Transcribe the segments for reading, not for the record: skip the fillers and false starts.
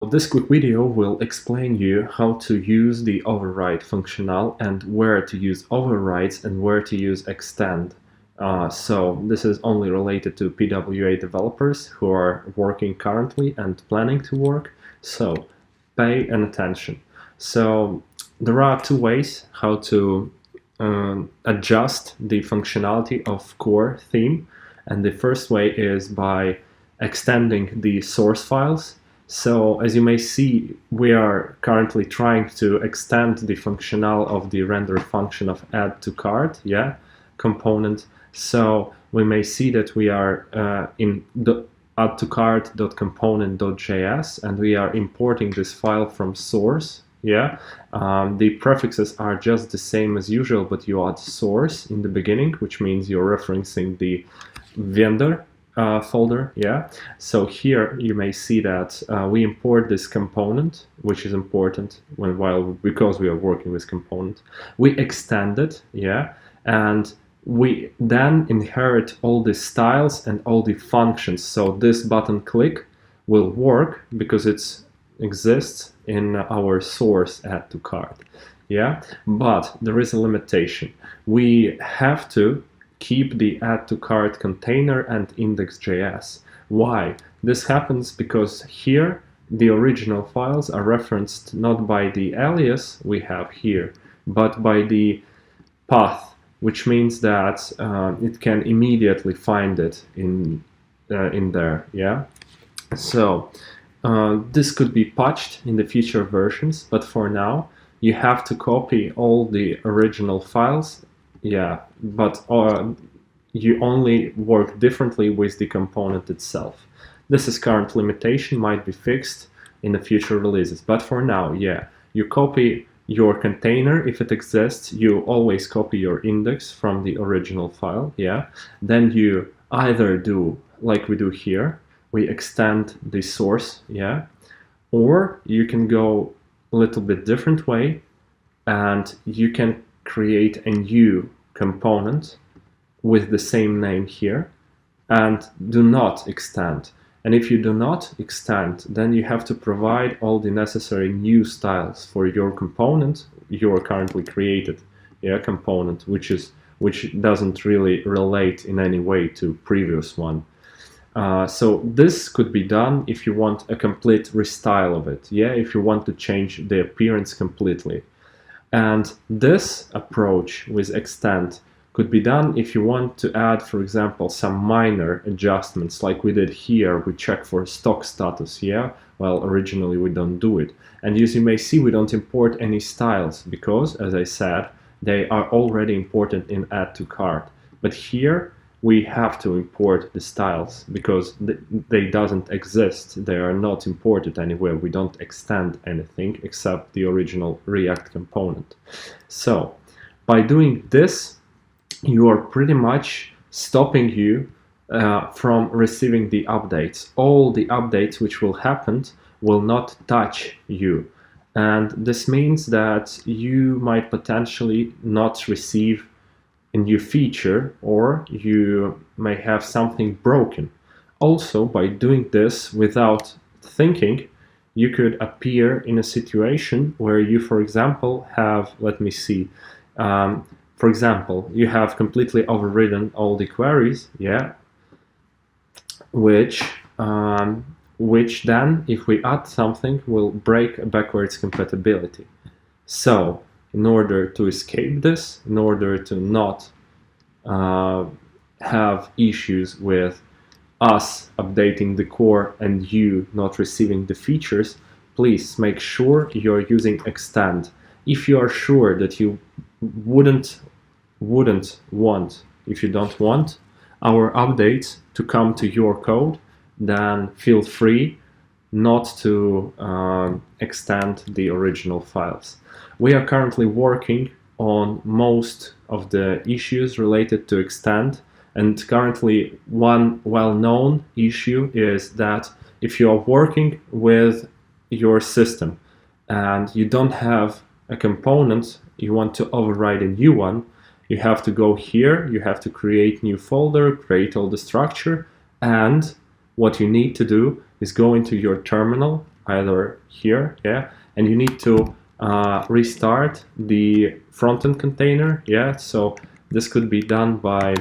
This quick video will explain you how to use the override functional and where to use overrides and where to use extend. So this is only related to PWA developers who are working currently and planning to work. So pay attention. So there are two ways how to adjust the functionality of core theme. And the first way is by extending the source files. So as you may see, we are currently trying to extend the functional of the render function of add to cart, component. So we may see that we are in the add to cart.component.js and we are importing this file from source. The prefixes are just the same as usual, but you add source in the beginning, which means you're referencing the vendor folder. So here you may see that we import this component, which is important because we are working with component. We extend it, and we then inherit all the styles and all the functions. So this button click will work because it exists in our source add to cart. But there is a limitation. We have to keep the add to cart container and index.js. Why? This happens because here the original files are referenced not by the alias we have here, but by the path, which means that it can immediately find it in there. So this could be patched in the future versions, but for now you have to copy all the original files. But you only work differently with the component itself. This is current limitation, might be fixed in the future releases. But for now, you copy your container if it exists. You always copy your index from the original file. Then you either do like we do here, we extend the source, or you can go a little bit different way and you can create a new component with the same name here and do not extend. And if you do not extend, then you have to provide all the necessary new styles for your component, your currently created component, which doesn't really relate in any way to previous one. So this could be done if you want a complete restyle of it, if you want to change the appearance completely. And this approach with extend could be done if you want to add, for example, some minor adjustments like we did here. We check for stock status, well, originally we don't do it. And as you may see, we don't import any styles because, as I said, they are already imported in add to cart. But here we have to import the styles because they doesn't exist. They are not imported anywhere. We don't extend anything except the original React component. So by doing this, you are pretty much stopping you from receiving the updates. All the updates which will happen will not touch you. And this means that you might potentially not receive a new feature, or you may have something broken. Also, by doing this without thinking, you could appear in a situation where you, for example, have, let me see, for example, you have completely overridden all the queries, which then, if we add something, will break backwards compatibility. So in order to escape this, in order to not have issues with us updating the core and you not receiving the features, please make sure you're using extend. If you are sure that you wouldn't want, if you don't want our updates to come to your code, then feel free not to extend the original files. We are currently working on most of the issues related to extend, and currently one well-known issue is that if you are working with your system and you don't have a component, you want to override a new one, you have to go here, you have to create new folder, create all the structure, and what you need to do is go into your terminal either here, yeah, and you need to restart the front-end container, yeah. So this could be done by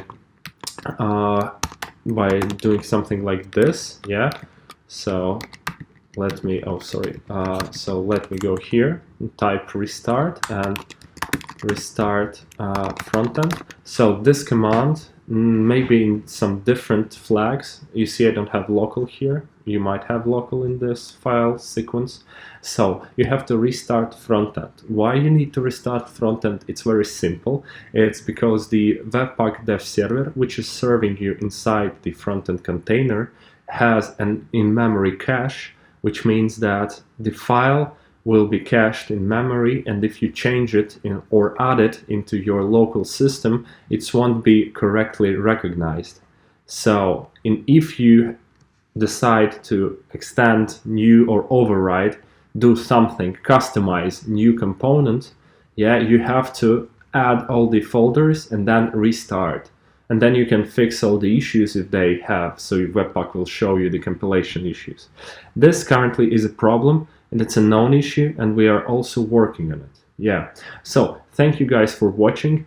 doing something like this, yeah. So let me, oh sorry, so let me go here and type restart and restart front-end. So this command, maybe in some different flags, you see I don't have local here, you might have local in this file sequence. So you have to restart front-end. Why you need to restart front-end? It's very simple. It's because the Webpack dev server, which is serving you inside the front-end container, has an in-memory cache, which means that the file will be cached in memory, and if you change it or add it into your local system, it won't be correctly recognized. So if you decide to extend, new, or override, do something, customize new component, yeah, you have to add all the folders and then restart. And then you can fix all the issues if they have. So Webpack will show you the compilation issues. This currently is a problem, and it's a known issue, and we are also working on it. Yeah. So thank you guys for watching.